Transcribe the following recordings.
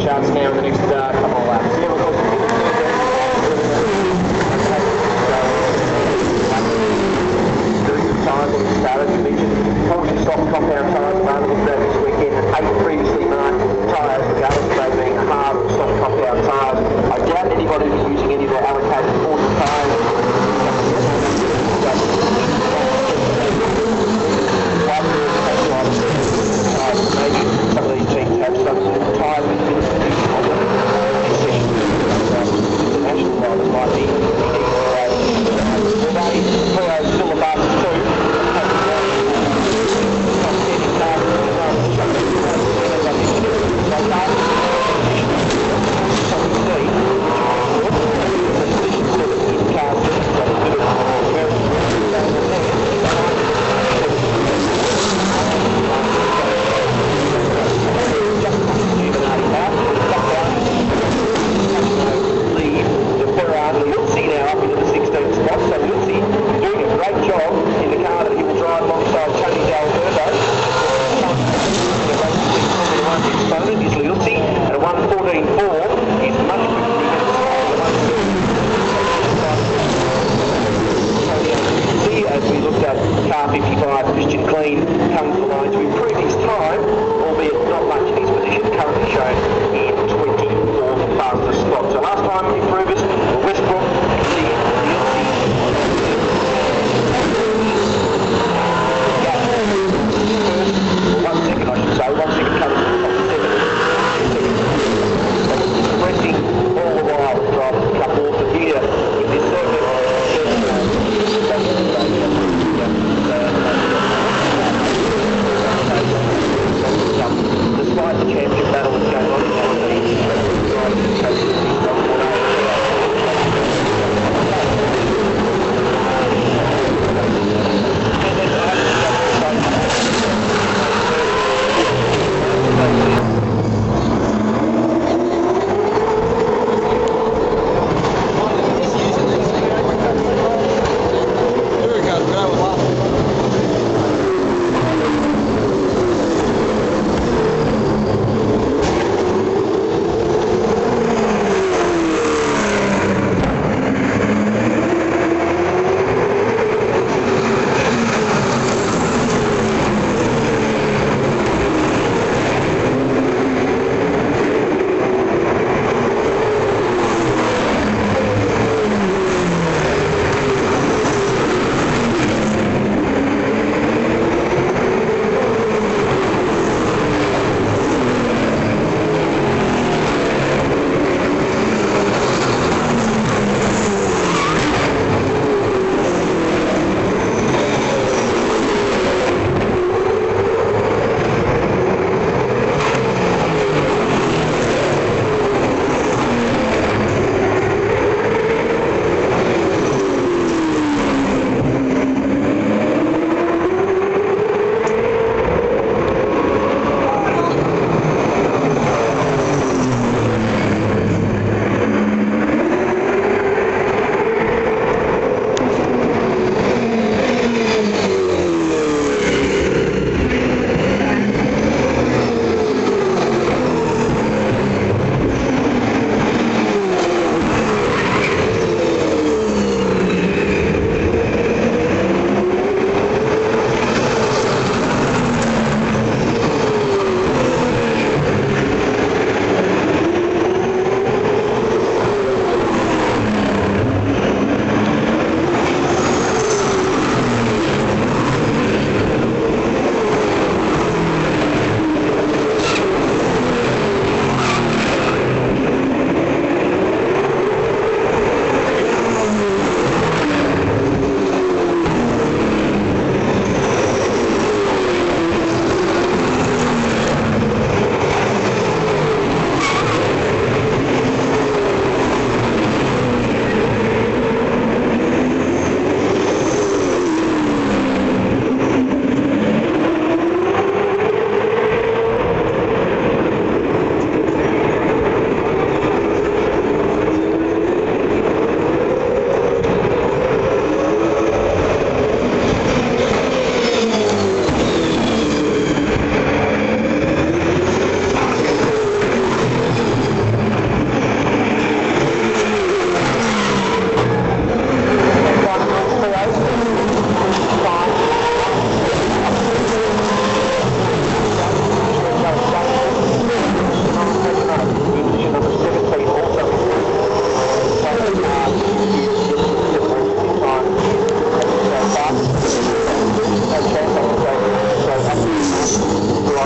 starts now in the next couple of laps. Yeah, we've got doing some times on the starters. You mentioned 40 soft compound tyres available for that this weekend, and 8 previously marked tyres, regardless of they being hard or soft compound tyres. I doubt anybody was using any of their allocated 40 tyres. Maybe some of these teams have some sort of tyre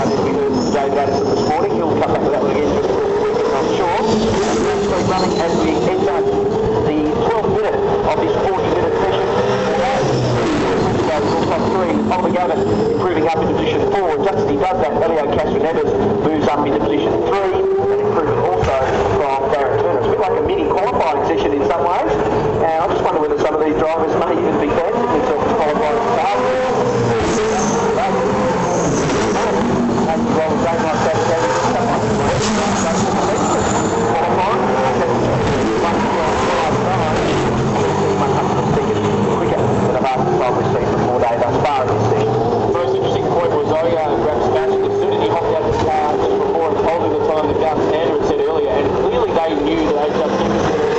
as we heard from James Addison this morning. He'll come back to that one again just for the weekend, I'm sure. We're running as we enter the 12th minute of this 40-minute session. Top 3, Oliver Gavin improving up into position 4. Just as he does that, Elio Castro-Neves moves up into position 3, an improvement also from Darren Turner. It's a bit like a mini qualifying session in some ways, and I just wonder whether some of these drivers may even be fancying themselves to qualify for start. Most interesting point was Graham Sebastian. As soon as he hopped out of the car just before and holding the time that Gal Sandra had said earlier, and clearly they knew that HRT was going to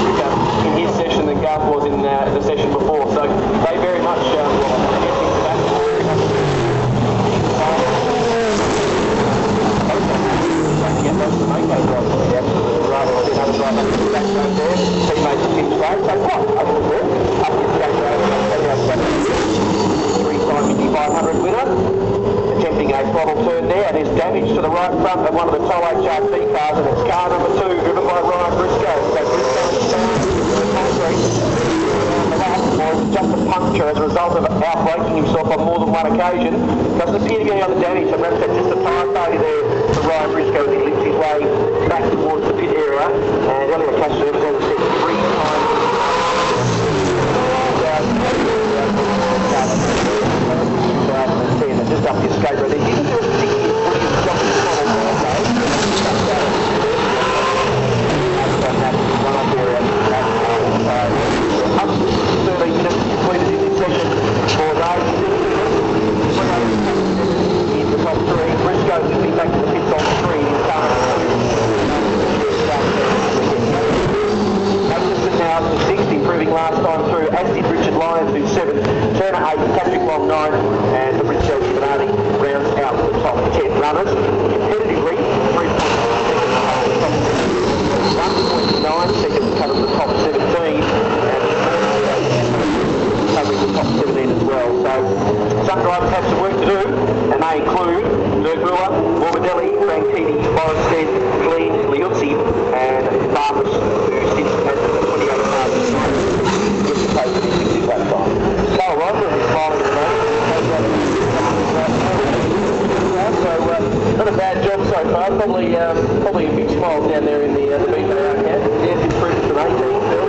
quicker in his session than Garth was in the session before. So they very much attempting a throttle turn there, and there's damage to the right front of one of the Toll HRT cars, and it's car number 2 driven by Ryan Briscoe. So Briscoe was just a puncture as a result of outbraking himself on more than one occasion. Doesn't appear to be any other damage, so perhaps that's just a tyre failure there for Ryan Briscoe as he limps his way back towards the pit area. And Elio Castro-Neves, as I said, 3 times. Just up the escape road. He didn't do a particularly brilliant job of throttle there, so 13 minutes completed in this session for Dave. In the top 3, Briscoe should be back to the pits on 3 in car. Hutchinson now to 6th, improving last time through, as did Richard Lyons, who's 7th, Turner 8th, Patrick Long 9th, and Fabrizio Giovanni rounds out the top 10 runners. Competitively, 1.9 seconds covers the top 17, and covering the top 17 as well. So some drivers have some work to do, and they include Dirk Brewer, Morbidelli, Franchini, Morrisstead, Glean, Liuzzi, and Barnes, who sits at the 28 miles with the pace of his 60 lap time. Carl Roger is smiling at the moment. So not a bad job so far. Probably a big smile down there in the BKR camp. Yes, improved from 18.